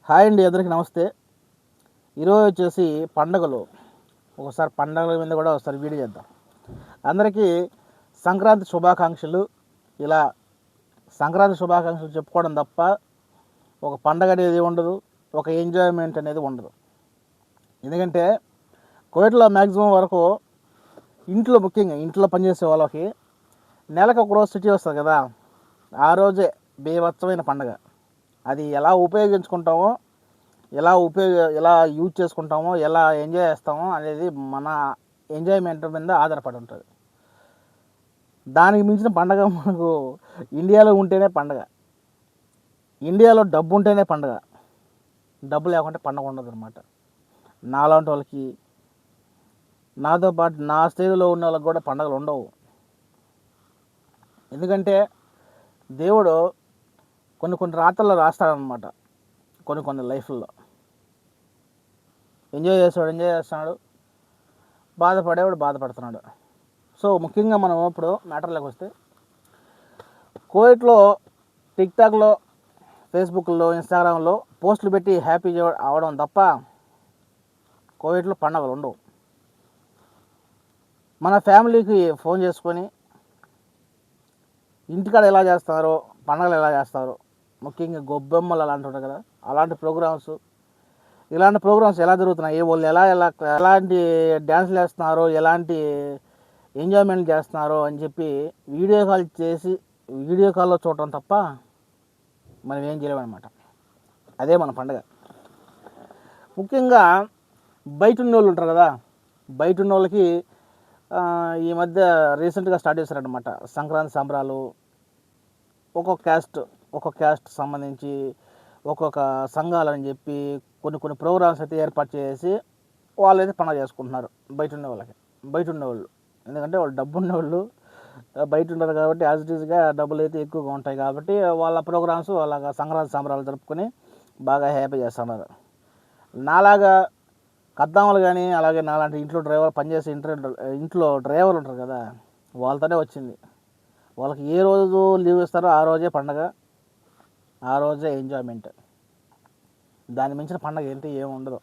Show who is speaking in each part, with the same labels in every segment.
Speaker 1: Hi అండి, అందరికీ నమస్తే. ఈరోజు వచ్చేసి పండగలు. ఒకసారి పండగల మీద కూడా ఒకసారి వీడియో చేద్దాం. అందరికీ సంక్రాంతి శుభాకాంక్షలు. ఇలా సంక్రాంతి శుభాకాంక్షలు చెప్పుకోవడం తప్ప ఒక పండగ అనేది ఉండదు, ఒక ఎంజాయ్మెంట్ అనేది ఉండదు. ఎందుకంటే కోవిడ్లో మ్యాక్సిమం వరకు ముఖ్యంగా ఇంట్లో పనిచేసే వాళ్ళకి నెలకు ఒక రోజు సిటీ వస్తుంది కదా, ఆ రోజే బీభత్సమైన పండగ. అది ఎలా ఉపయోగించుకుంటామో, ఎలా యూజ్ చేసుకుంటామో, ఎలా ఎంజాయ్ చేస్తామో అనేది మన ఎంజాయ్మెంట్ మీద ఆధారపడి ఉంటుంది. దానికి మించిన పండగ మనకు ఇండియాలో ఉంటేనే పండగ. ఇండియాలో డబ్బు ఉంటేనే పండగ. డబ్బు లేకుంటే పండగ ఉండదు అనమాట. నాలాంటి వాళ్ళకి, నాతో పాటు నా స్టేజ్లో ఉన్న వాళ్ళకి కూడా పండగలు ఉండవు. ఎందుకంటే దేవుడు కొన్ని రాత్రుల్లో రాస్తాడనమాట. కొన్ని లైఫ్లో ఎంజాయ్ చేస్తున్నాడు, బాధపడేవాడు బాధపడుతున్నాడు. సో ముఖ్యంగా మనం ఇప్పుడు మ్యాటర్లోకి వస్తే, కోవిడ్లో టిక్టాక్లో, ఫేస్బుక్లో, ఇన్స్టాగ్రామ్లో పోస్టులు పెట్టి హ్యాపీ అవడం తప్ప కోవిడ్లో పండగలు ఉండవు. మన ఫ్యామిలీకి ఫోన్ చేసుకొని ఇంటికాడ ఎలా చేస్తారో, పండగలు ఎలా చేస్తారో, ముఖ్యంగా గొబ్బెమ్మలు అలాంటి ఉంటాయి కదా, ఇలాంటి ప్రోగ్రామ్స్ ఎలా జరుగుతున్నాయి, వాళ్ళు ఎలాంటి డ్యాన్స్లు వేస్తున్నారో, ఎలాంటి ఎంజాయ్మెంట్ చేస్తున్నారో అని చెప్పి వీడియో కాల్లో చూడటం తప్ప మనం ఏం చేయలేమన్నమాట. అదే మన పండగ. ముఖ్యంగా బయట ఉన్న వాళ్ళు ఉంటారు కదా, బయట ఉన్న వాళ్ళకి ఈ మధ్య రీసెంట్గా స్టార్ట్ చేశారనమాట సంక్రాంతి సంబరాలు. ఒక్కొక్క క్యాస్ట్ సంబంధించి ఒక్కొక్క సంఘాలని చెప్పి కొన్ని ప్రోగ్రామ్స్ అయితే ఏర్పాటు చేసి వాళ్ళైతే పండుగ చేసుకుంటున్నారు బయట ఉండేవాళ్ళు. ఎందుకంటే వాళ్ళు డబ్బు ఉన్నవాళ్ళు బయట ఉండరు కాబట్టి యాజ్ ఇట్ ఈజ్గా డబ్బులు అయితే ఎక్కువగా ఉంటాయి కాబట్టి వాళ్ళ ప్రోగ్రామ్స్ వాళ్ళ సంక్రాంతి సంబరాలు జరుపుకొని బాగా హ్యాపీ చేస్తున్నారు. నాలాగా కద్దాములు కానీ, అలాగే నాలాంటి పనిచేసే ఇంట్లో డ్రైవర్లు ఉంటారు కదా, వాళ్ళతోనే వచ్చింది. వాళ్ళకి ఏ రోజు లీవ్ ఇస్తారో ఆ రోజే పండగ, ఆ రోజే ఎంజాయ్మెంట్. దాని మించిన పండగ ఏమి ఉండదు.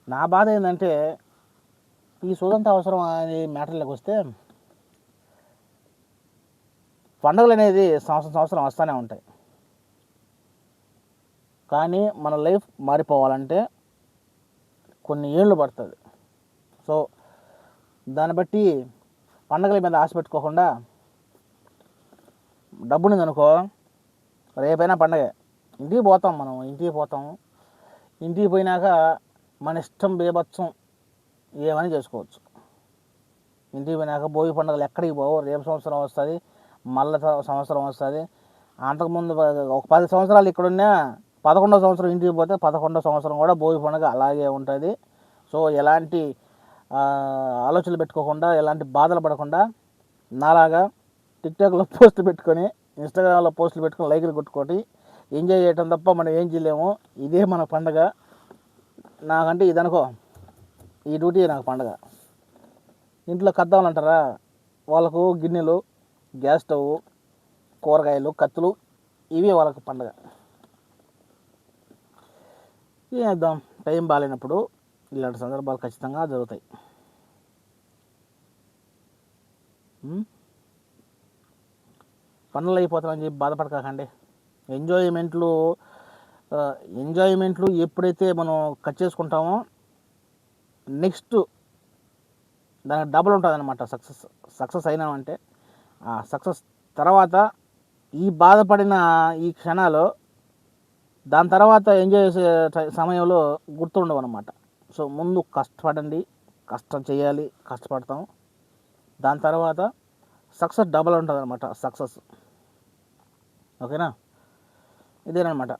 Speaker 1: నా బాధ ఏంటంటే, ఈ స్వతంత్ర అవసరం అనే మ్యాటర్లోకి వస్తే, పండుగలు అనేది సంవత్సరం వస్తూనే ఉంటాయి. కానీ మన లైఫ్ మారిపోవాలంటే కొన్ని ఏళ్ళు పడుతుంది. సో దాన్ని బట్టి పండగల మీద ఆశ పెట్టుకోకుండా, డబ్బునిందనుకో రేపైనా పండగే, ఇంటికి పోతాం. ఇంటికి పోయినాక మన ఇష్టం బీభత్సం ఏమని చేసుకోవచ్చు. ఇంటికి పోయినాక భోగి పండుగలు ఎక్కడికి పోవు. రేపు సంవత్సరం వస్తుంది, మళ్ళీ సంవత్సరం వస్తుంది. అంతకుముందు ఒక 10 సంవత్సరాలు ఇక్కడున్నా 11వ సంవత్సరం ఇంటికి పోతే 11వ సంవత్సరం కూడా భోగి పండుగ అలాగే ఉంటుంది. సో ఎలాంటి ఆలోచనలు పెట్టుకోకుండా, ఎలాంటి బాధలు పడకుండా, నాలాగా టిక్టాక్లో పోస్టులు పెట్టుకొని, ఇన్స్టాగ్రామ్లో పోస్టులు పెట్టుకొని లైకులు కొట్టుకొని ఎంజాయ్ చేయటం తప్ప మనం ఏం చేయలేము. ఇదే మన పండగ. నాకంటే ఇదనుకో, ఈ డ్యూటీ నాకు పండగ. ఇంట్లో కద్దామని అంటారా, వాళ్ళకు గిన్నెలు, గ్యాస్ స్టవ్, కూరగాయలు, కత్తులు, ఇవి వాళ్ళకు పండగ. ఏం చేద్దాం, టైం బాగాలేనప్పుడు ఇలాంటి సందర్భాలు ఖచ్చితంగా జరుగుతాయి. పనులు అయిపోతామని చెప్పి బాధపడకండి. ఎంజాయ్మెంట్లు ఎప్పుడైతే మనం కట్ చేసుకుంటామో నెక్స్ట్ దానికి డబుల్ ఉంటుంది అనమాట. సక్సెస్ అయినామంటే ఆ సక్సెస్ తర్వాత ఈ బాధపడిన ఈ క్షణాలు దాని తర్వాత ఎంజాయ్ చేసే సమయంలో గుర్తుండవు అనమాట. సో ముందు కష్టపడండి, కష్టం చేయాలి, కష్టపడతాం. దాని తర్వాత సక్సెస్ డబల్ ఉంటుంది అనమాట. సక్సెస్ ఓకేనా, ఇదేనమాట.